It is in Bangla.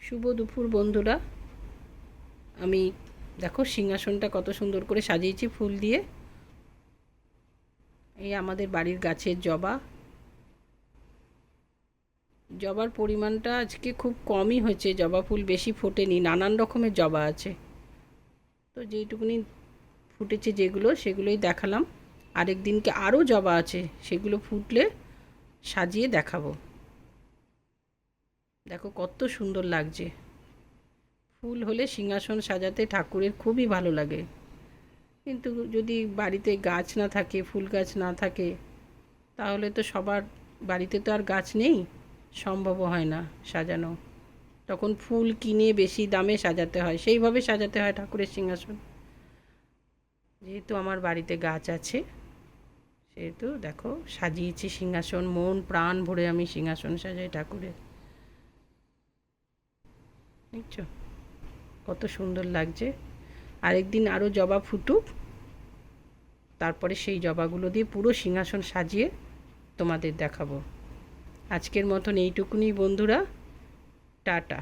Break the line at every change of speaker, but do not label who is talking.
শুভ দুপুর বন্ধুরা। আমি দেখো সিংহাসনটা কত সুন্দর করে সাজিয়েছি ফুল দিয়ে। এই আমাদের বাড়ির গাছের জবা। জবার পরিমাণটা আজকে খুব কমই হয়েছে, জবা ফুল বেশি ফোটেনি, নানান রকমের জবা আছে। তো যেইটুকুনি ফুটেছে যেগুলো সেগুলোই দেখালাম। আরেক দিনকে আরও জবা আছে, সেগুলো ফুটলে সাজিয়ে দেখাবো। দেখো কত সুন্দর লাগছে। ফুল হলে সিংহাসন সাজাতে ঠাকুরের খুবই ভালো লাগে। কিন্তু যদি বাড়িতে গাছ না থাকে, ফুল গাছ না থাকে, তাহলে তো সবার বাড়িতে তো আর গাছ নেই, সম্ভবও হয় না সাজানো। তখন ফুল কিনে বেশি দামে সাজাতে হয়, সেইভাবে সাজাতে হয় ঠাকুরের সিংহাসন। যেহেতু আমার বাড়িতে গাছ আছে, সেহেতু দেখো সাজিয়েছি সিংহাসন, মন প্রাণ ভরে আমি সিংহাসন সাজাই ঠাকুরের। দেখছো কত সুন্দর লাগছে। আরেকদিন আরও জবা ফুটুক, তারপরে সেই জবাগুলো দিয়ে পুরো সিংহাসন সাজিয়ে তোমাদের দেখাবো। আজকের মতন এইটুকুনি বন্ধুরা, টাটা।